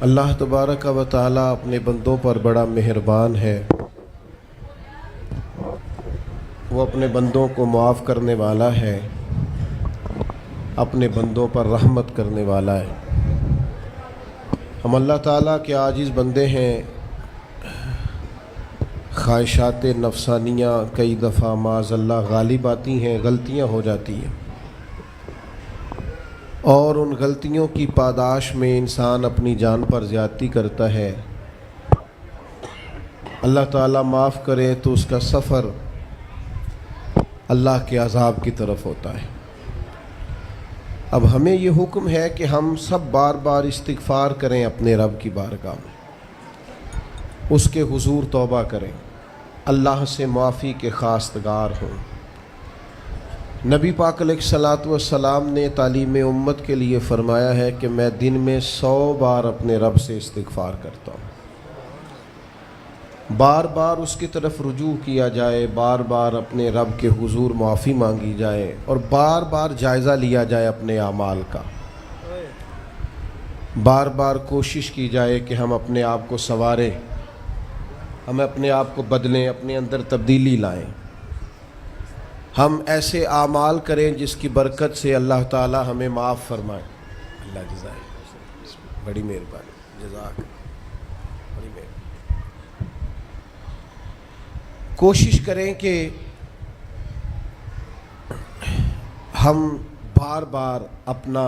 اللہ تبارک و تعالی اپنے بندوں پر بڑا مہربان ہے، وہ اپنے بندوں کو معاف کرنے والا ہے، اپنے بندوں پر رحمت کرنے والا ہے۔ ہم اللہ تعالیٰ کے عاجز بندے ہیں، خواہشات نفسانیہ کئی دفعہ معاذ اللہ غالب آتی ہیں، غلطیاں ہو جاتی ہیں، اور ان غلطیوں کی پاداش میں انسان اپنی جان پر زیادتی کرتا ہے۔ اللہ تعالیٰ معاف کرے تو اس کا سفر اللہ کے عذاب کی طرف ہوتا ہے۔ اب ہمیں یہ حکم ہے کہ ہم سب بار بار استغفار کریں اپنے رب کی بارگاہ میں، اس کے حضور توبہ کریں، اللہ سے معافی کے خواستگار ہوں۔ نبی پاک علیہ الصلاۃ والسلام نے تعلیم امت کے لیے فرمایا ہے کہ میں دن میں 100 بار اپنے رب سے استغفار کرتا ہوں۔ بار بار اس کی طرف رجوع کیا جائے، بار بار اپنے رب کے حضور معافی مانگی جائے، اور بار بار جائزہ لیا جائے اپنے اعمال کا۔ بار بار کوشش کی جائے کہ ہم اپنے آپ کو سنواریں، ہم اپنے آپ کو بدلیں، اپنے اندر تبدیلی لائیں، ہم ایسے اعمال کریں جس کی برکت سے اللہ تعالی ہمیں معاف فرمائے۔ اللہ جزائے، بڑی مہربانی، جزاک بڑی مہربانی۔ کوشش کریں کہ ہم بار بار اپنا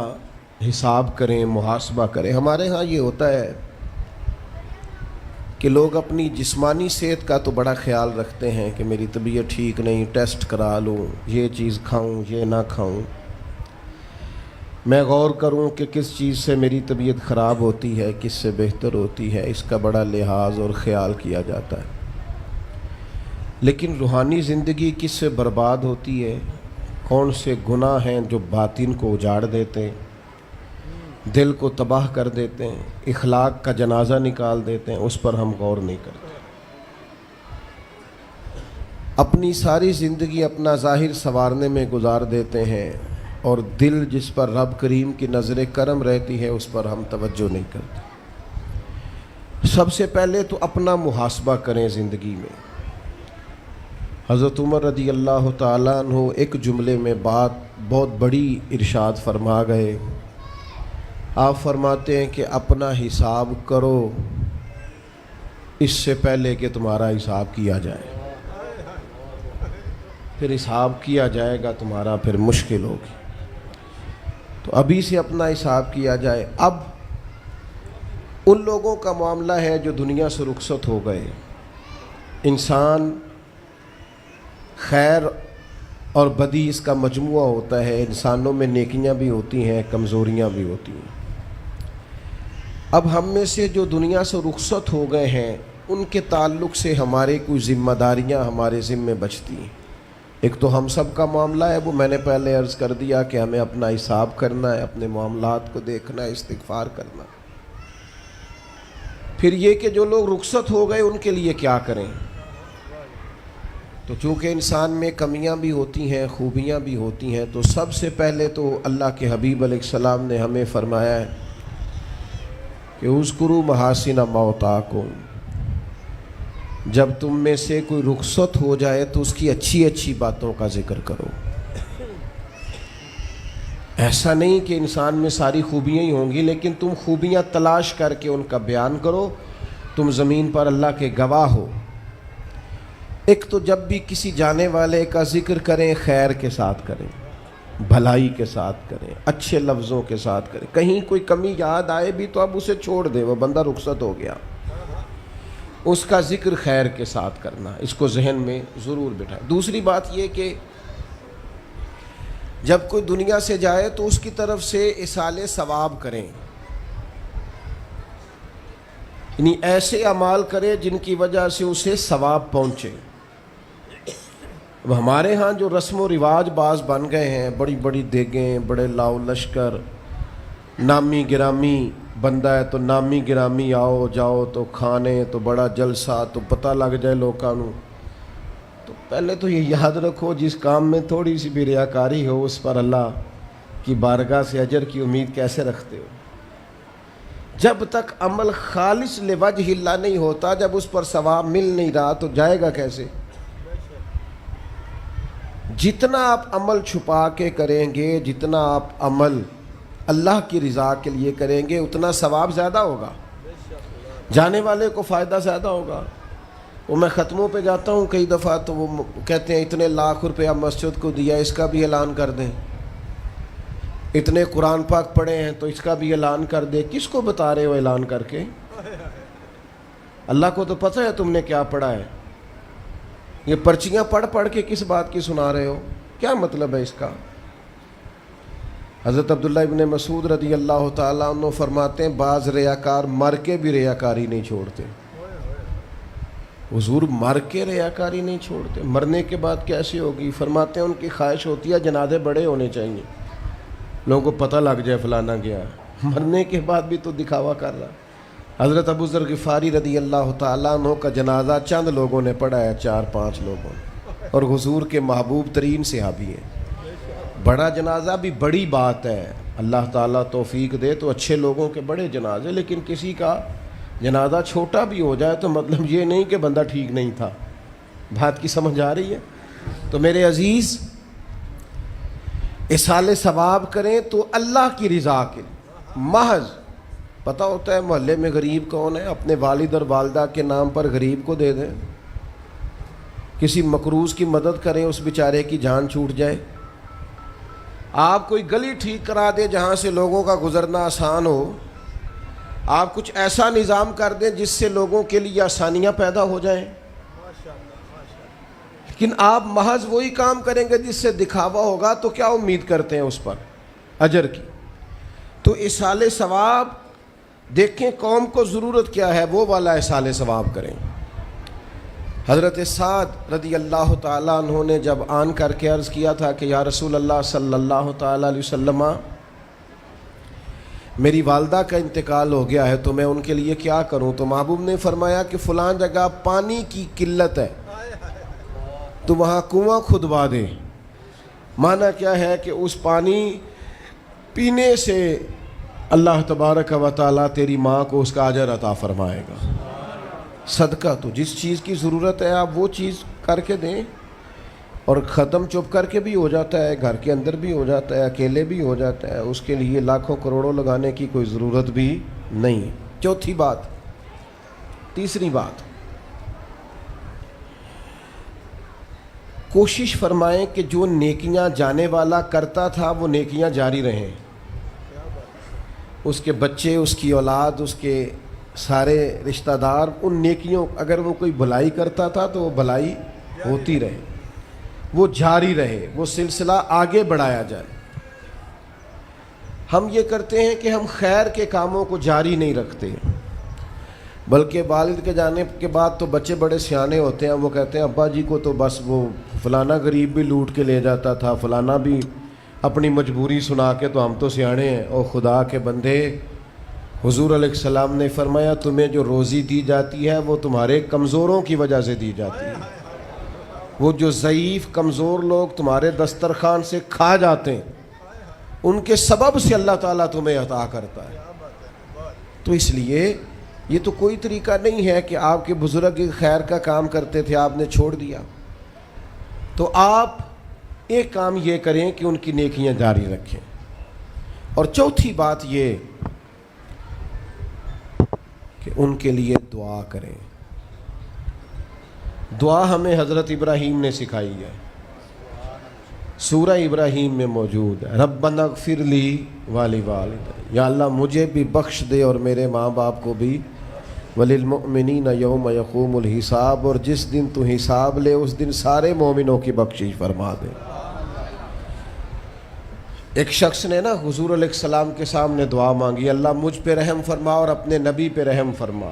حساب کریں، محاسبہ کریں۔ ہمارے ہاں یہ ہوتا ہے کہ لوگ اپنی جسمانی صحت کا تو بڑا خیال رکھتے ہیں کہ میری طبیعت ٹھیک نہیں، ٹیسٹ کرا لوں، یہ چیز کھاؤں، یہ نہ کھاؤں، میں غور کروں کہ کس چیز سے میری طبیعت خراب ہوتی ہے، کس سے بہتر ہوتی ہے، اس کا بڑا لحاظ اور خیال کیا جاتا ہے۔ لیکن روحانی زندگی کس سے برباد ہوتی ہے؟ کون سے گناہ ہیں جو باطن کو اجاڑ دیتے ہیں، دل کو تباہ کر دیتے ہیں، اخلاق کا جنازہ نکال دیتے ہیں، اس پر ہم غور نہیں کرتے۔ اپنی ساری زندگی اپنا ظاہر سنوارنے میں گزار دیتے ہیں، اور دل جس پر رب کریم کی نظر کرم رہتی ہے اس پر ہم توجہ نہیں کرتے۔ سب سے پہلے تو اپنا محاسبہ کریں زندگی میں۔ حضرت عمر رضی اللہ تعالیٰ عنہ ایک جملے میں بات بہت بڑی ارشاد فرما گئے۔ آپ فرماتے ہیں کہ اپنا حساب کرو اس سے پہلے کہ تمہارا حساب کیا جائے۔ پھر حساب کیا جائے گا تمہارا، پھر مشکل ہوگی، تو ابھی سے اپنا حساب کیا جائے۔ اب ان لوگوں کا معاملہ ہے جو دنیا سے رخصت ہو گئے۔ انسان خیر اور بدی اس کا مجموعہ ہوتا ہے، انسانوں میں نیکیاں بھی ہوتی ہیں، کمزوریاں بھی ہوتی ہیں۔ اب ہم میں سے جو دنیا سے رخصت ہو گئے ہیں ان کے تعلق سے ہمارے کچھ ذمہ داریاں ہمارے ذمے بچتی ہیں۔ ایک تو ہم سب کا معاملہ ہے، وہ میں نے پہلے عرض کر دیا کہ ہمیں اپنا حساب کرنا ہے، اپنے معاملات کو دیکھنا ہے، استغفار کرنا۔ پھر یہ کہ جو لوگ رخصت ہو گئے ان کے لیے کیا کریں؟ تو چونکہ انسان میں کمیاں بھی ہوتی ہیں، خوبیاں بھی ہوتی ہیں، تو سب سے پہلے تو اللہ کے حبیب علیہ السلام نے ہمیں فرمایا ہے کہ اذکروا محاسن موتاکم، جب تم میں سے کوئی رخصت ہو جائے تو اس کی اچھی اچھی باتوں کا ذکر کرو۔ ایسا نہیں کہ انسان میں ساری خوبیاں ہی ہوں گی، لیکن تم خوبیاں تلاش کر کے ان کا بیان کرو، تم زمین پر اللہ کے گواہ ہو۔ ایک تو جب بھی کسی جانے والے کا ذکر کریں خیر کے ساتھ کریں، بھلائی کے ساتھ کریں، اچھے لفظوں کے ساتھ کریں۔ کہیں کوئی کمی یاد آئے بھی تو اب اسے چھوڑ دے، وہ بندہ رخصت ہو گیا، اس کا ذکر خیر کے ساتھ کرنا، اس کو ذہن میں ضرور بٹھائیں۔ دوسری بات یہ کہ جب کوئی دنیا سے جائے تو اس کی طرف سے ایصال ثواب کریں، یعنی ایسے اعمال کرے جن کی وجہ سے اسے ثواب پہنچے۔ اب ہمارے ہاں جو رسم و رواج بعض بن گئے ہیں، بڑی بڑی دیگیں، بڑے لاؤ لشکر، نامی گرامی بندہ ہے تو نامی گرامی آؤ جاؤ تو کھانے تو بڑا جلسہ تو پتہ لگ جائے لوگوں کو، تو پہلے تو یہ یاد رکھو جس کام میں تھوڑی سی بھی ریاکاری ہو اس پر اللہ کی بارگاہ سے اجر کی امید کیسے رکھتے ہو؟ جب تک عمل خالص لوجہ اللہ نہیں ہوتا، جب اس پر ثواب مل نہیں رہا تو جائے گا کیسے؟ جتنا آپ عمل چھپا کے کریں گے، جتنا آپ عمل اللہ کی رضا کے لیے کریں گے، اتنا ثواب زیادہ ہوگا، جانے والے کو فائدہ زیادہ ہوگا۔ وہ میں ختموں پہ جاتا ہوں کئی دفعہ تو وہ کہتے ہیں اتنے لاکھ روپیہ مسجد کو دیا، اس کا بھی اعلان کر دیں، اتنے قرآن پاک پڑھے ہیں تو اس کا بھی اعلان کر دے۔ کس کو بتا رہے ہو اعلان کر کے؟ اللہ کو تو پتہ ہے تم نے کیا پڑھا ہے، یہ پرچیاں پڑھ پڑھ کے کس بات کی سنا رہے ہو؟ کیا مطلب ہے اس کا؟ حضرت عبداللہ ابن مسعود رضی اللہ تعالیٰ عنہ فرماتے ہیں بعض ریاکار مر کے بھی ریاکاری نہیں چھوڑتے۔ حضور مر کے ریاکاری نہیں چھوڑتے، مرنے کے بعد کیسے ہوگی؟ فرماتے ہیں ان کی خواہش ہوتی ہے جنازے بڑے ہونے چاہیے، لوگوں کو پتہ لگ جائے فلانا گیا، مرنے کے بعد بھی تو دکھاوا کر رہا۔ حضرت ابو ذر غفاری رضی اللہ تعالیٰ عنہ کا جنازہ چند لوگوں نے پڑھا ہے، 4-5 لوگوں نے، اور حضور کے محبوب ترین صحابی ہیں۔ بڑا جنازہ بھی بڑی بات ہے، اللہ تعالیٰ توفیق دے تو اچھے لوگوں کے بڑے جنازے، لیکن کسی کا جنازہ چھوٹا بھی ہو جائے تو مطلب یہ نہیں کہ بندہ ٹھیک نہیں تھا۔ بات کی سمجھ آ رہی ہے؟ تو میرے عزیز، اصال ثواب کریں تو اللہ کی رضا کے محض پتہ ہوتا ہے محلے میں غریب کون ہے، اپنے والد اور والدہ کے نام پر غریب کو دے دیں، کسی مقروض کی مدد کریں، اس بیچارے کی جان چھوٹ جائے۔ آپ کوئی گلی ٹھیک کرا دیں جہاں سے لوگوں کا گزرنا آسان ہو، آپ کچھ ایسا نظام کر دیں جس سے لوگوں کے لیے آسانیاں پیدا ہو جائیں، لیکن آپ محض وہی کام کریں گے جس سے دکھاوا ہوگا تو کیا امید کرتے ہیں اس پر اجر کی؟ تو اصال ثواب دیکھیں قوم کو ضرورت کیا ہے، وہ والا اصال ثواب کریں۔ حضرت سعد رضی اللہ تعالیٰ عنہ نے جب آن کر کے عرض کیا تھا کہ یا رسول اللہ صلی اللہ تعالیٰ علیہ وسلم، میری والدہ کا انتقال ہو گیا ہے تو میں ان کے لیے کیا کروں؟ تو محبوب نے فرمایا کہ فلاں جگہ پانی کی قلت ہے تو وہاں کنواں کھدوا دے۔ معنی کیا ہے کہ اس پانی پینے سے اللہ تبارک و تعالیٰ تیری ماں کو اس کا اجر عطا فرمائے گا۔ صدقہ تو جس چیز کی ضرورت ہے آپ وہ چیز کر کے دیں، اور ختم چپ کر کے بھی ہو جاتا ہے، گھر کے اندر بھی ہو جاتا ہے، اکیلے بھی ہو جاتا ہے، اس کے لیے لاکھوں کروڑوں لگانے کی کوئی ضرورت بھی نہیں۔ چوتھی بات، تیسری بات، کوشش فرمائیں کہ جو نیکیاں جانے والا کرتا تھا وہ نیکیاں جاری رہیں، اس کے بچے، اس کی اولاد، اس کے سارے رشتہ دار ان نیکیوں، اگر وہ کوئی بھلائی کرتا تھا تو وہ بھلائی ہوتی رہے، وہ جاری رہے، وہ سلسلہ آگے بڑھایا جائے۔ ہم یہ کرتے ہیں کہ ہم خیر کے کاموں کو جاری نہیں رکھتے، بلکہ والد کے جانے کے بعد تو بچے بڑے سیانے ہوتے ہیں، وہ کہتے ہیں ابا جی کو تو بس وہ فلانا غریب بھی لوٹ کے لے جاتا تھا، فلانا بھی اپنی مجبوری سنا کے، تو ہم تو سیانے ہیں۔ او خدا کے بندے، حضور علیہ السلام نے فرمایا تمہیں جو روزی دی جاتی ہے وہ تمہارے کمزوروں کی وجہ سے دی جاتی ہے، وہ جو ضعیف کمزور لوگ تمہارے دسترخوان سے کھا جاتے ہیں ان کے سبب سے اللہ تعالیٰ تمہیں عطا کرتا ہے۔ تو اس لیے یہ تو کوئی طریقہ نہیں ہے کہ آپ کے بزرگ خیر کا کام کرتے تھے آپ نے چھوڑ دیا، تو آپ ایک کام یہ کریں کہ ان کی نیکیاں جاری رکھیں۔ اور چوتھی بات یہ کہ ان کے لیے دعا کریں۔ دعا ہمیں حضرت ابراہیم نے سکھائی ہے، سورہ ابراہیم میں موجود ہے، ربنا اغفر لی ولوالدی، یا اللہ مجھے بھی بخش دے اور میرے ماں باپ کو بھی، وللمؤمنین یوم یقوم الحساب، اور جس دن تو حساب لے اس دن سارے مومنوں کی بخشش فرما دے۔ ایک شخص نے نا حضور علیہ السلام کے سامنے دعا مانگی، اللہ مجھ پہ رحم فرما اور اپنے نبی پہ رحم فرما۔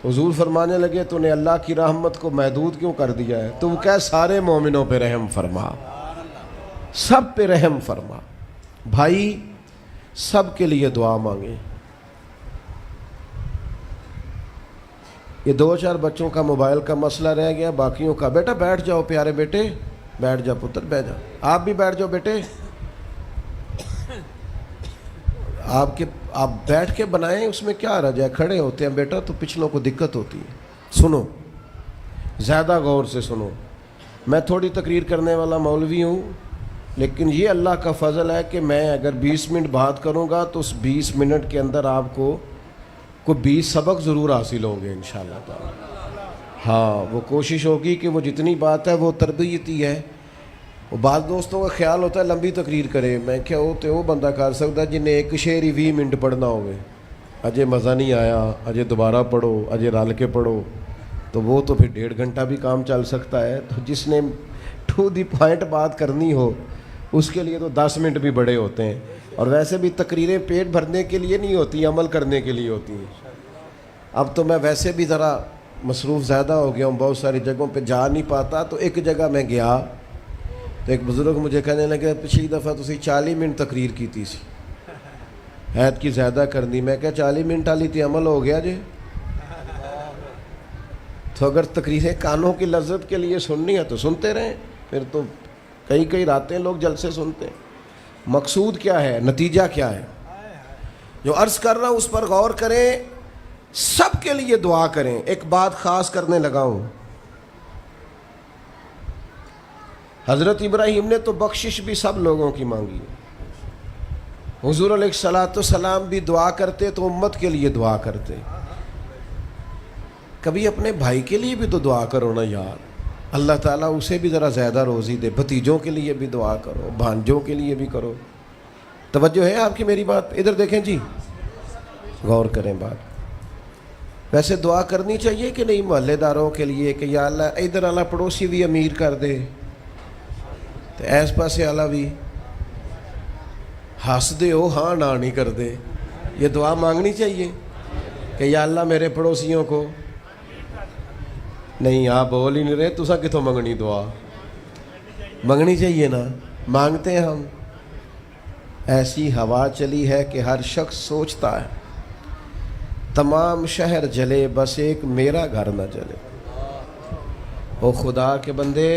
حضور فرمانے لگے تو نے اللہ کی رحمت کو محدود کیوں کر دیا ہے؟ تو کہہ سارے مومنوں پہ رحم فرما، سب پہ رحم فرما۔ بھائی سب کے لیے دعا مانگیں۔ یہ 2-4 بچوں کا موبائل کا مسئلہ رہ گیا، باقیوں کا بیٹا بیٹھ جاؤ، پیارے بیٹے بیٹھ جاؤ، پتر بیٹھ جاؤ، آپ بھی بیٹھ جاؤ بیٹے، آپ بیٹھ کے بنائیں، اس میں کیا رہ جائے، کھڑے ہوتے ہیں بیٹا تو پچھلوں کو دقت ہوتی ہے۔ سنو، زیادہ غور سے سنو، میں تھوڑی تقریر کرنے والا مولوی ہوں، لیکن یہ اللہ کا فضل ہے کہ میں اگر 20 منٹ بات کروں گا تو اس 20 منٹ کے اندر آپ کو 20 سبق ضرور حاصل ہوں گے انشاءاللہ تعالی۔ ہاں، وہ کوشش ہوگی کہ وہ جتنی بات ہے وہ تربیتی ہے۔ وہ بعض دوستوں کا خیال ہوتا ہے لمبی تقریر کرے، میں کیا ہوتے وہ بندہ کر سکتا جنہیں ایک شعر ہی 20 منٹ پڑھنا ہوئے، اجے مزہ نہیں آیا، اجے دوبارہ پڑھو، اجے رل کے پڑھو، تو وہ تو پھر 1.5 گھنٹہ بھی کام چل سکتا ہے۔ تو جس نے ٹو دی پوائنٹ بات کرنی ہو اس کے لیے تو 10 منٹ بھی بڑے ہوتے ہیں، اور ویسے بھی تقریریں پیٹ بھرنے کے لیے نہیں ہوتی، عمل کرنے کے لیے ہوتی ہیں۔ اب تو میں ویسے بھی ذرا مصروف زیادہ ہو گیا ہوں، بہت ساری جگہوں پہ جا نہیں پاتا، تو ایک جگہ میں گیا تو ایک بزرگ مجھے کہنے لگے پچھلی دفعہ تسی 40 منٹ تقریر کی تھی سی، حید کی زیادہ کرنی۔ میں کہا 40 منٹ والی تھی عمل ہو گیا جی۔ تو اگر تقریریں کانوں کی لذت کے لیے سننی ہے تو سنتے رہیں، پھر تو کئی راتیں لوگ جلسے سنتے ہیں۔ مقصود کیا ہے، نتیجہ کیا ہے؟ جو عرض کر رہا ہوں اس پر غور کریں، سب کے لیے دعا کریں۔ ایک بات خاص کرنے لگا ہوں، حضرت ابراہیم نے تو بخشش بھی سب لوگوں کی مانگی، حضور علیہ الصلوۃ والسلام بھی دعا کرتے تو امت کے لیے دعا کرتے۔ کبھی اپنے بھائی کے لیے بھی تو دعا کرو نا یار، اللہ تعالیٰ اسے بھی ذرا زیادہ روزی دے، بھتیجوں کے لیے بھی دعا کرو، بھانجوں کے لیے بھی کرو۔ توجہ ہے آپ کی میری بات؟ ادھر دیکھیں جی، غور کریں بات۔ ویسے دعا کرنی چاہیے کہ نہیں محلے داروں کے لیے کہ یا اللہ ادھر والا پڑوسی بھی امیر کر دے تو ایس پاسے والا بھی ہنس دے ہو ہاں نہ نہیں کر دے، یہ دعا مانگنی چاہیے کہ یا اللہ میرے پڑوسیوں کو۔ نہیں آپ بول ہی نہیں رہے، تسا کتوں منگنی دعا؟ منگنی چاہیے نا، مانگتے ہیں ہم۔ ایسی ہوا چلی ہے کہ ہر شخص سوچتا ہے تمام شہر جلے بس ایک میرا گھر نہ جلے۔ او خدا کے بندے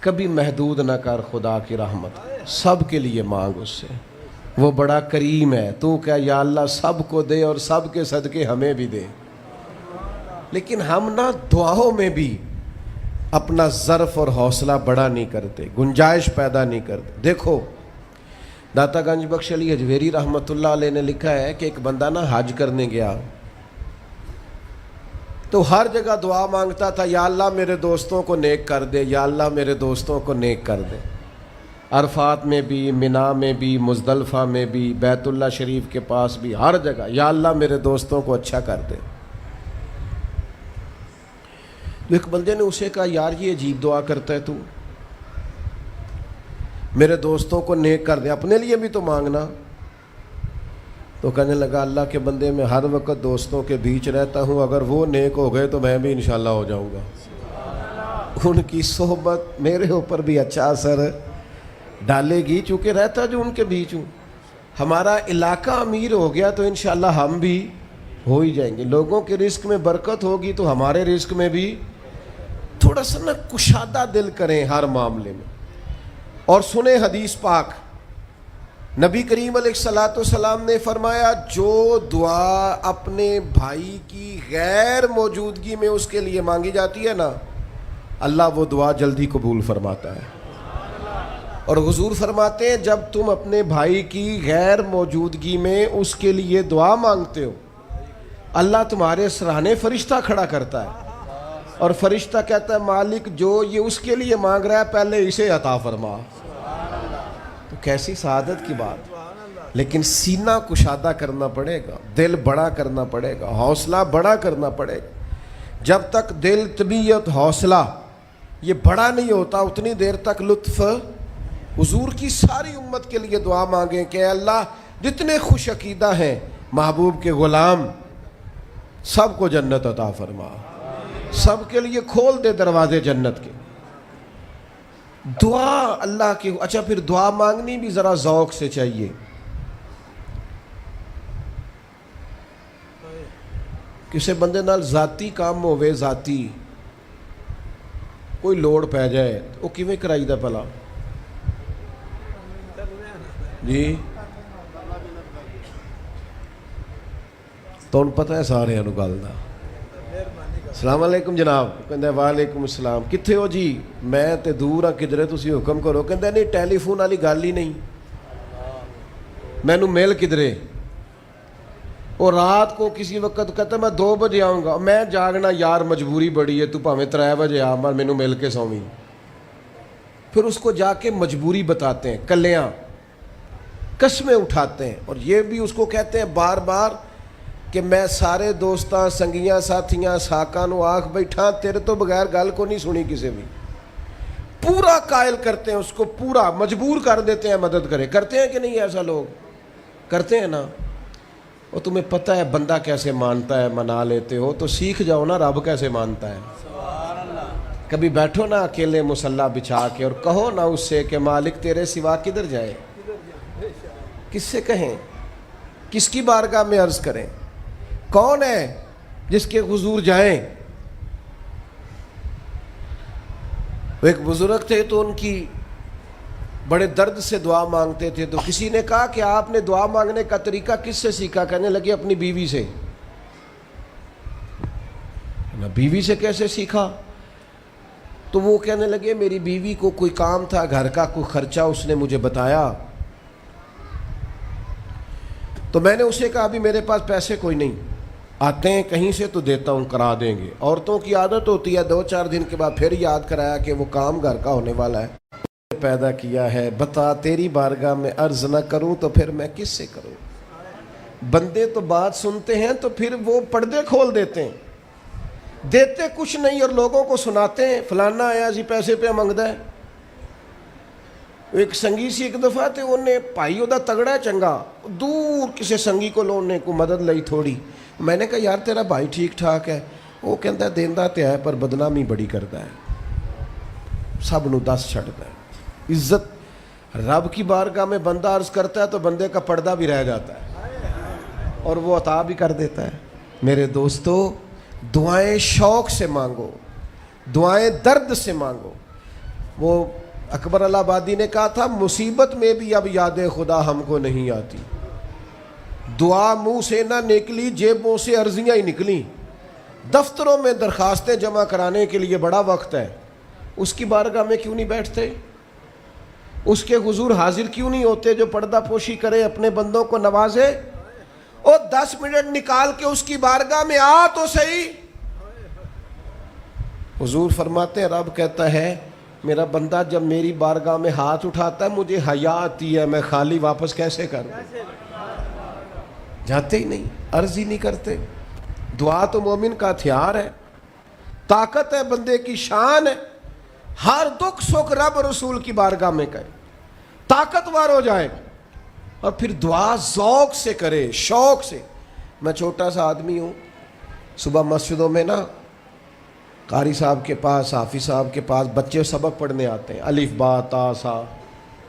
کبھی محدود نہ کر خدا کی رحمت، سب کے لیے مانگ اس سے، وہ بڑا کریم ہے۔ تو کیا یا اللہ سب کو دے اور سب کے صدقے ہمیں بھی دے۔ لیکن ہم نا دعاؤں میں بھی اپنا ظرف اور حوصلہ بڑا نہیں کرتے، گنجائش پیدا نہیں کرتے۔ دیکھو داتا گنج بخش علی حجویری رحمۃ اللہ علیہ نے لکھا ہے کہ ایک بندہ نا حج کرنے گیا تو ہر جگہ دعا مانگتا تھا، یا اللہ میرے دوستوں کو نیک کر دے، یا اللہ میرے دوستوں کو نیک کر دے۔ عرفات میں بھی، منا میں بھی، مزدلفہ میں بھی، بیت اللہ شریف کے پاس بھی، ہر جگہ یا اللہ میرے دوستوں کو اچھا کر دے۔ تو ایک بندے نے اسے کہا یار یہ عجیب دعا کرتا ہے تو، میرے دوستوں کو نیک کر دے، اپنے لیے بھی تو مانگنا۔ تو کہنے لگا اللہ کے بندے میں ہر وقت دوستوں کے بیچ رہتا ہوں، اگر وہ نیک ہو گئے تو میں بھی انشاءاللہ ہو جاؤں گا۔ ان کی صحبت میرے اوپر بھی اچھا اثر ڈالے گی، چونکہ رہتا جو ان کے بیچ ہوں۔ ہمارا علاقہ امیر ہو گیا تو انشاءاللہ ہم بھی ہو ہی جائیں گے۔ لوگوں کے رزق میں برکت ہوگی تو ہمارے رزق میں بھی تھوڑا سا نا کشادہ دل کریں ہر معاملے میں۔ اور سنیں حدیث پاک، نبی کریم علیہ الصلوۃ والسلام نے فرمایا جو دعا اپنے بھائی کی غیر موجودگی میں اس کے لیے مانگی جاتی ہے نا، اللہ وہ دعا جلدی قبول فرماتا ہے۔ اور حضور فرماتے ہیں جب تم اپنے بھائی کی غیر موجودگی میں اس کے لیے دعا مانگتے ہو، اللہ تمہارے سرانے فرشتہ کھڑا کرتا ہے، اور فرشتہ کہتا ہے مالک جو یہ اس کے لیے مانگ رہا ہے پہلے اسے عطا فرما۔ تو کیسی سعادت کی بات۔ لیکن سینہ کشادہ کرنا پڑے گا، دل بڑا کرنا پڑے گا، حوصلہ بڑا کرنا پڑے گا۔ جب تک دل، طبیعت، حوصلہ یہ بڑا نہیں ہوتا اتنی دیر تک لطف۔ حضور کی ساری امت کے لیے دعا مانگیں کہ اے اللہ جتنے خوش عقیدہ ہیں محبوب کے غلام سب کو جنت عطا فرما، سب کے لیے کھول دے دروازے جنت کے۔ دعا اللہ کی۔ اچھا پھر دعا مانگنی بھی ذرا ذوق سے چاہیے۔ کسی بندے نال ذاتی کام ہوئے، ذاتی کوئی لوڑ پہ جائے وہ کیویں کرائی دا پلا جی؟ تو پتہ ہے سارے گل دا۔ السلام علیکم جناب، کہندا وعلیکم السلام، کتھے ہو جی؟ میں تے دور ہاں کدھرے، تسی حکم کرو۔ کہندا نہیں ٹیلی فون والی گل ہی نہیں، مینوں مل کدھرے؟ اور رات کو کسی وقت کہتا میں 2 بجے آؤں گا، میں جاگنا یار مجبوری بڑی ہے، تو پاویں 3 بجے آ مر مینوں مل کے سوویں۔ پھر اس کو جا کے مجبوری بتاتے ہیں، کلیاں قسمیں اٹھاتے ہیں، اور یہ بھی اس کو کہتے ہیں بار بار کہ میں سارے دوستاں سنگیاں ساتھیاں ساکاں نو آکھ بیٹھا، تیرے تو بغیر گل کو نہیں سنی کسی بھی۔ پورا قائل کرتے ہیں اس کو، پورا مجبور کر دیتے ہیں مدد کرے۔ کرتے ہیں کہ نہیں ایسا؟ لوگ کرتے ہیں نا۔ اور تمہیں پتہ ہے بندہ کیسے مانتا ہے، منا لیتے ہو تو سیکھ جاؤ نا رب کیسے مانتا ہے۔ کبھی بیٹھو نا اکیلے مصلی بچھا کے اور کہو نا اس سے کہ مالک تیرے سوا کدھر جائے، کس سے کہیں، کس کی بارگاہ میں عرض کریں، کون ہے جس کے حضور جائیں۔ ایک بزرگ تھے تو ان کی بڑے درد سے دعا مانگتے تھے، تو کسی نے کہا کہ آپ نے دعا مانگنے کا طریقہ کس سے سیکھا؟ کہنے لگے اپنی بیوی سے۔ بیوی سے کیسے سیکھا؟ تو وہ کہنے لگے میری بیوی کو کوئی کام تھا گھر کا، کوئی خرچہ اس نے مجھے بتایا، تو میں نے اسے کہا ابھی میرے پاس پیسے کوئی نہیں، آتے ہیں کہیں سے تو دیتا ہوں، کرا دیں گے۔ عورتوں کی عادت ہوتی ہے 2-4 دن کے بعد پھر یاد کرایا کہ وہ کام گھر کا ہونے والا ہے، پیدا کیا ہے، بتا تیری بارگاہ میں عرض نہ کروں تو پھر میں کس سے کروں؟ بندے تو بات سنتے ہیں تو پھر وہ پردے کھول دیتے ہیں، دیتے کچھ نہیں اور لوگوں کو سناتے ہیں فلانا آیا جی پیسے پہ منگدا ہے۔ ایک سنگی سی ایک دفعہ تے انہیں پائی دا تگڑا ہے چنگا، دور کسی سنگی کو لونے کو مدد لئی تھوڑی، میں نے کہا یار تیرا بھائی ٹھیک ٹھاک ہے؟ وہ کہتا ہے دیندا تے ہے پر بدنامی بڑی کرتا ہے، سب نو دس چھڑتا ہے۔ عزت رب کی بارگاہ میں بندہ عرض کرتا ہے تو بندے کا پردہ بھی رہ جاتا ہے اور وہ عطا بھی کر دیتا ہے۔ میرے دوستو دعائیں شوق سے مانگو، دعائیں درد سے مانگو۔ وہ اکبر الہٰبادی نے کہا تھا مصیبت میں بھی اب یاد خدا ہم کو نہیں آتی، دعا منہ سے نہ نکلی جیبوں سے عرضیاں ہی نکلیں، دفتروں میں درخواستیں جمع کرانے کے لیے بڑا وقت ہے، اس کی بارگاہ میں کیوں نہیں بیٹھتے؟ اس کے حضور حاضر کیوں نہیں ہوتے جو پردہ پوشی کرے، اپنے بندوں کو نوازے؟ اور 10 منٹ نکال کے اس کی بارگاہ میں آ تو صحیح۔ حضور فرماتے ہیں رب کہتا ہے میرا بندہ جب میری بارگاہ میں ہاتھ اٹھاتا ہے مجھے حیا آتی ہے، میں خالی واپس کیسے کر دوں؟ جاتے ہی نہیں، عرض ہی نہیں کرتے۔ دعا تو مومن کا ہتھیار ہے، طاقت ہے بندے کی، شان ہے، ہر دکھ سکھ رب رسول کی بارگاہ میں کرے، طاقتور ہو جائے، اور پھر دعا ذوق سے کرے، شوق سے۔ میں چھوٹا سا آدمی ہوں، صبح مسجدوں میں نا قاری صاحب کے پاس، حافظ صاحب کے پاس بچے سبق پڑھنے آتے ہیں، الف با تا سا،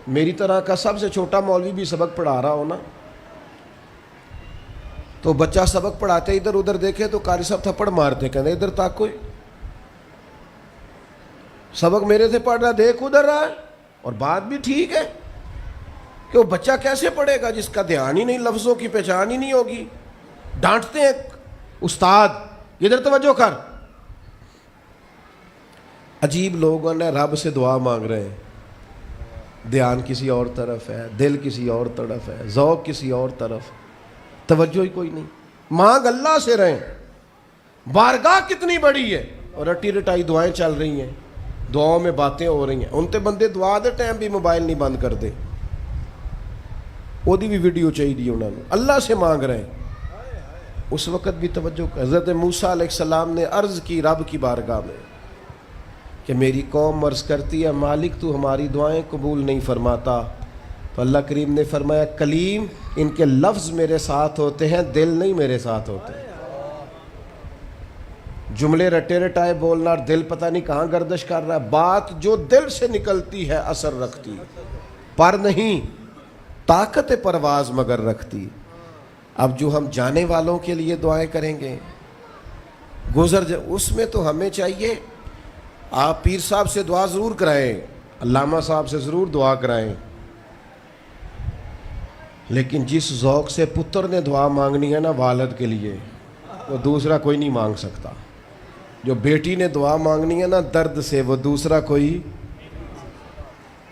میری طرح کا سب سے چھوٹا مولوی بھی سبق پڑھا رہا ہو نا، تو بچہ سبق پڑھاتے ادھر ادھر دیکھے تو قاری صاحب تھپڑ مارتے، کہتے ادھر تاک کوئی سبق میرے سے پڑھ رہا، دیکھ ادھر رہا ہے۔ اور بات بھی ٹھیک ہے کہ وہ بچہ کیسے پڑھے گا جس کا دھیان ہی نہیں، لفظوں کی پہچان ہی نہیں ہوگی۔ ڈانٹتے ہیں استاد ادھر توجہ کر۔ عجیب لوگوں نے رب سے دعا مانگ رہے ہیں، دھیان کسی اور طرف ہے، دل کسی اور طرف ہے، ذوق کسی اور طرف، توجہ ہی کوئی نہیں۔ مانگ اللہ سے رہیں، بارگاہ کتنی بڑی ہے، اور رٹی رٹائی دعائیں چل رہی ہیں، دعاؤں میں باتیں ہو رہی ہیں۔ ان تے بندے دعا دے ٹائم بھی موبائل نہیں بند کر دے، وہ دی بھی ویڈیو چاہیے انہوں نے، اللہ سے مانگ رہے ہیں۔ اس وقت بھی توجہ، حضرت موسیٰ علیہ السلام نے عرض کی رب کی بارگاہ میں کہ میری قوم عرض کرتی ہے مالک تو ہماری دعائیں قبول نہیں فرماتا، تو اللہ کریم نے فرمایا کلیم ان کے لفظ میرے ساتھ ہوتے ہیں، دل نہیں میرے ساتھ ہوتے۔ جملے رٹے رٹائے بولنا اور دل پتہ نہیں کہاں گردش کر رہا ہے، بات جو دل سے نکلتی ہے اثر رکھتی، پر نہیں طاقت پرواز مگر رکھتی۔ اب جو ہم جانے والوں کے لیے دعائیں کریں گے، اس میں تو ہمیں چاہیے آپ پیر صاحب سے دعا ضرور کرائیں، علامہ صاحب سے ضرور دعا کرائیں، لیکن جس ذوق سے پتر نے دعا مانگنی ہے نا والد کے لیے، وہ دوسرا کوئی نہیں مانگ سکتا. جو بیٹی نے دعا مانگنی ہے نا درد سے، وہ دوسرا کوئی.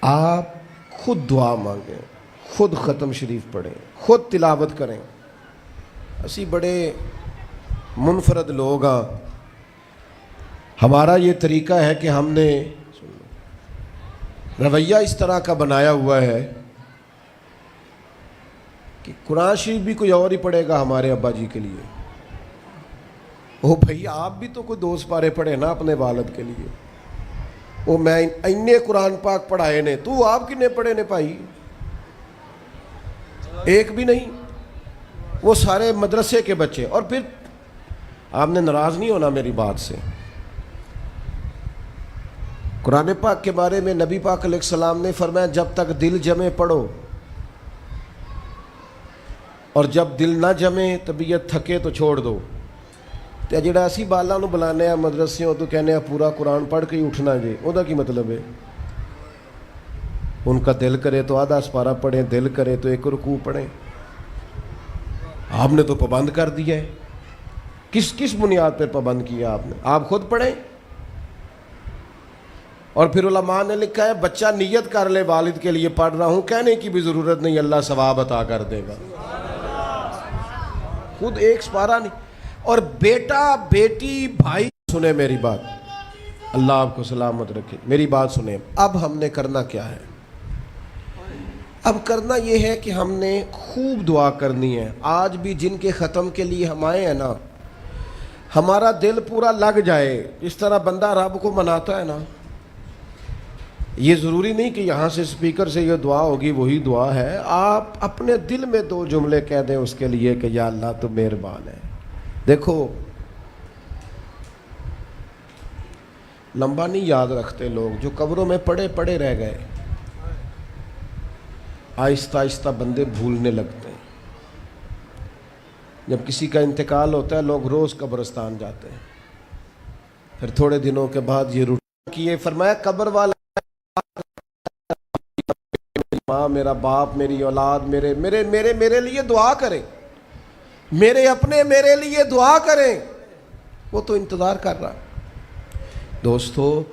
آپ خود دعا مانگیں، خود ختم شریف پڑھیں، خود تلاوت کریں. اسی بڑے منفرد لوگ ہاں. ہمارا یہ طریقہ ہے کہ ہم نے رویہ اس طرح کا بنایا ہوا ہے کہ قرآن شریف بھی کوئی اور ہی پڑھے گا ہمارے ابا جی کے لیے. او بھائی آپ بھی تو کوئی 2 سپارے پڑھے نا اپنے والد کے لیے. وہ میں اینے قرآن پاک پڑھائے نے، تو آپ کنے پڑھے نے بھائی؟ ایک بھی نہیں. وہ سارے مدرسے کے بچے. اور پھر آپ نے ناراض نہیں ہونا میری بات سے. قرآن پاک کے بارے میں نبی پاک علیہ السلام نے فرمایا جب تک دل جمے پڑھو، اور جب دل نہ جمے طبیعت تھکے تو چھوڑ دو. تے جڑا اسی بالاں نو بلانے آ مدرسیوں تو کہنے آ پورا قرآن پڑھ کے ہی اٹھنا جے، او دا کی مطلب ہے؟ ان کا دل کرے تو آدھا سپارہ پڑھیں، دل کرے تو 1 رکوع پڑھیں. آپ نے تو پابند کر دیا ہے. کس بنیاد پر پابند کیا آپ نے؟ آپ خود پڑھیں. اور پھر علماء نے لکھا ہے بچہ نیت کر لے والد کے لیے پڑھ رہا ہوں، کہنے کی بھی ضرورت نہیں، اللہ ثواب عطا کر دے گا. خود ایک سپارہ نہیں. اور بیٹا بیٹی بھائی سنیں میری بات، اللہ آپ کو سلامت رکھے. میری بات سنیں. اب ہم نے کرنا کیا ہے؟ اب کرنا یہ ہے کہ ہم نے خوب دعا کرنی ہے. آج بھی جن کے ختم کے لیے ہم آئے ہیں نا، ہمارا دل پورا لگ جائے. اس طرح بندہ رب کو مناتا ہے نا، یہ ضروری نہیں کہ یہاں سے سپیکر سے یہ دعا ہوگی وہی دعا ہے. آپ اپنے دل میں 2 جملے کہہ دیں اس کے لیے کہ یا اللہ تو مہربان ہے. دیکھو لمبا نہیں یاد رکھتے لوگ، جو قبروں میں پڑے رہ گئے. آہستہ آہستہ بندے بھولنے لگتے ہیں. جب کسی کا انتقال ہوتا ہے لوگ روز قبرستان جاتے ہیں. پھر تھوڑے دنوں کے بعد یہ روٹین کیے. فرمایا قبر والا ماں، میرا باپ، میری اولاد میرے میرے میرے میرے لیے دعا کریں، میرے اپنے میرے لیے دعا کریں. وہ تو انتظار کر رہا. دوستو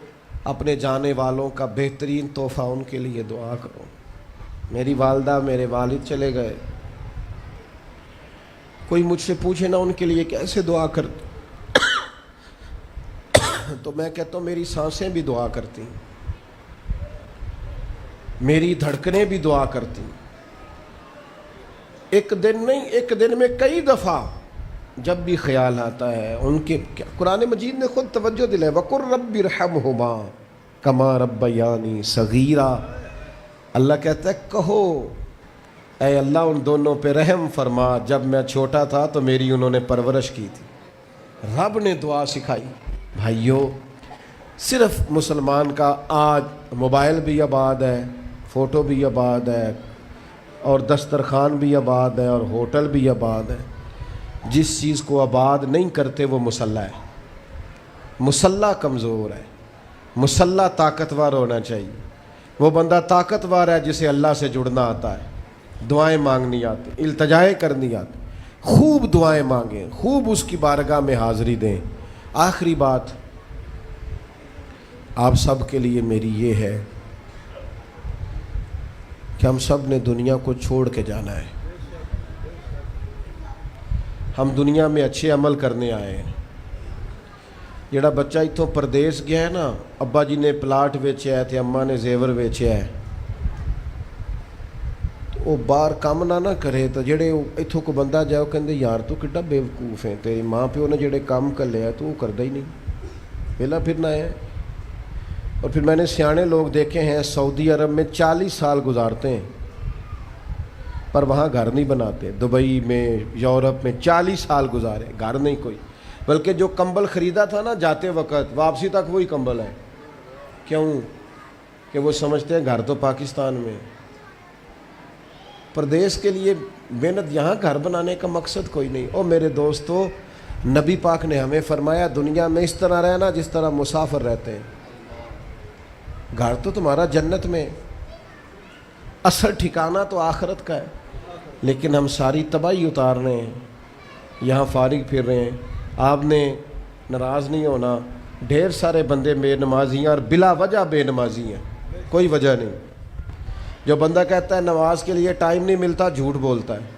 اپنے جانے والوں کا بہترین تحفہ ان کے لیے دعا کرو. میری والدہ میرے والد چلے گئے، کوئی مجھ سے پوچھے نا ان کے لیے کیسے دعا کرتے تو میں کہتا ہوں میری سانسیں بھی دعا کرتی، میری دھڑکنیں بھی دعا کرتی. ایک دن نہیں، ایک دن میں کئی دفعہ جب بھی خیال آتا ہے ان کے. قرآن مجید نے خود توجہ دلائی وَقُلْ رَبِّ ارْحَمْهُمَا كَمَا رَبَّيَانِي صَغِيرًا. اللہ کہتا ہے کہو اے اللہ ان دونوں پہ رحم فرما، جب میں چھوٹا تھا تو میری انہوں نے پرورش کی تھی. رب نے دعا سکھائی. بھائیو صرف مسلمان کا آج موبائل بھی آباد ہے، فوٹو بھی آباد ہے، اور دسترخوان بھی آباد ہے، اور ہوٹل بھی آباد ہے. جس چیز کو آباد نہیں کرتے وہ مسلح ہے. مسلح کمزور ہے، مسلح طاقتور ہونا چاہیے. وہ بندہ طاقتور ہے جسے اللہ سے جڑنا آتا ہے، دعائیں مانگنی آتی، التجائیں کرنی آتی. خوب دعائیں مانگیں، خوب اس کی بارگاہ میں حاضری دیں. آخری بات آپ سب کے لیے میری یہ ہے کہ ہم سب نے دنیا کو چھوڑ کے جانا ہے. ہم دنیا میں اچھے عمل کرنے آئے ہیں. جڑا بچہ اتوں پردیس گیا ہے نا، ابا جی نے پلاٹ ویچیا ہے تے اماں نے زیور ویچیا ہے، وہ باہر کام نہ کرے تو جڑے اتوں کو بندہ جائے وہ کہندے یار تو کڈا بیوقوف ہے، تیری ماں پیو نے جڑے کام کر لیا تو وہ کردا ہی نہیں، پہلا پھرنا ہے. اور پھر میں نے سیانے لوگ دیکھے ہیں سعودی عرب میں 40 سال گزارتے ہیں پر وہاں گھر نہیں بناتے. دبئی میں، یورپ میں 40 سال گزارے، گھر نہیں کوئی. بلکہ جو کمبل خریدا تھا نا جاتے وقت واپسی تک وہی کمبل ہے. کیوں؟ کہ وہ سمجھتے ہیں گھر تو پاکستان میں. پردیس کے لیے محنت، یہاں گھر بنانے کا مقصد کوئی نہیں. اور میرے دوستو نبی پاک نے ہمیں فرمایا دنیا میں اس طرح رہنا جس طرح مسافر رہتے ہیں. گھر تو تمہارا جنت میں، اصل ٹھکانہ تو آخرت کا ہے. لیکن ہم ساری تباہی اتار رہے ہیں، یہاں فارغ پھر رہے ہیں. آپ نے ناراض نہیں ہونا. ڈھیر سارے بندے بے نمازی ہیں اور بلا وجہ بے نمازی ہیں, کوئی وجہ نہیں. جو بندہ کہتا ہے نماز کے لیے ٹائم نہیں ملتا, جھوٹ بولتا ہے,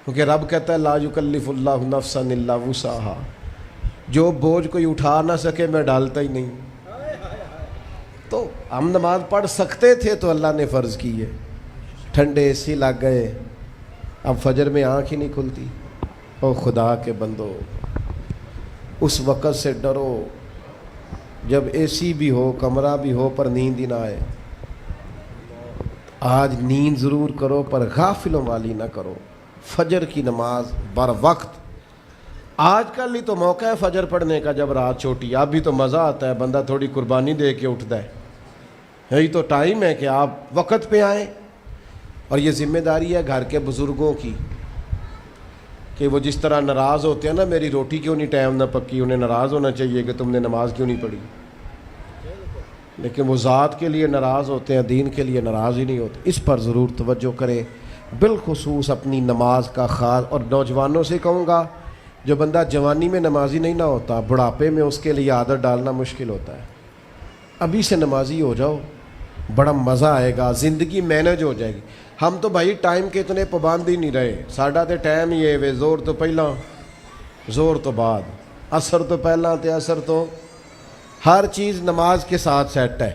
کیونکہ رب کہتا ہے لا یکلف اللہ نفسا الا وسعہا, جو بوجھ کوئی اٹھا نہ سکے میں ڈالتا ہی نہیں. تو ہم نماز پڑھ سکتے تھے تو اللہ نے فرض کی ہے. ٹھنڈے اے سی لگ گئے, اب فجر میں آنکھ ہی نہیں کھلتی. او خدا کے بندو, اس وقت سے ڈرو جب اے سی بھی ہو, کمرہ بھی ہو, پر نیند ہی نہ آئے. آج نیند ضرور کرو پر غافلوں والی نہ کرو. فجر کی نماز بر وقت. آج کل ہی تو موقع ہے فجر پڑھنے کا جب رات چھوٹی. اب بھی تو مزہ آتا ہے, بندہ تھوڑی قربانی دے کے اٹھتا ہے. یہی تو ٹائم ہے کہ آپ وقت پہ آئیں. اور یہ ذمہ داری ہے گھر کے بزرگوں کی کہ وہ جس طرح ناراض ہوتے ہیں نا, میری روٹی کیوں نہیں ٹائم نہ پکی, انہیں ناراض ہونا چاہیے کہ تم نے نماز کیوں نہیں پڑھی. لیکن وہ ذات کے لیے ناراض ہوتے ہیں, دین کے لیے ناراض ہی نہیں ہوتے. اس پر ضرور توجہ کریں, بالخصوص اپنی نماز کا خاص. اور نوجوانوں سے کہوں گا, جو بندہ جوانی میں نمازی نہیں نہ ہوتا, بڑھاپے میں اس کے لیے عادت ڈالنا مشکل ہوتا ہے. ابھی سے نمازی ہو جاؤ, بڑا مزہ آئے گا, زندگی مینج ہو جائے گی. ہم تو بھائی ٹائم کے اتنے پابند ہی نہیں رہے. ساڈا تے ٹائم ہی ہے وے, زور تو پہلا زور تو بعد, عصر تو پہلا تے عصر تو, ہر چیز نماز کے ساتھ سیٹ ہے.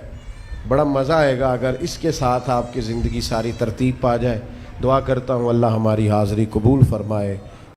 بڑا مزہ آئے گا اگر اس کے ساتھ آپ کی زندگی ساری ترتیب پا جائے. دعا کرتا ہوں اللہ ہماری حاضری قبول فرمائے.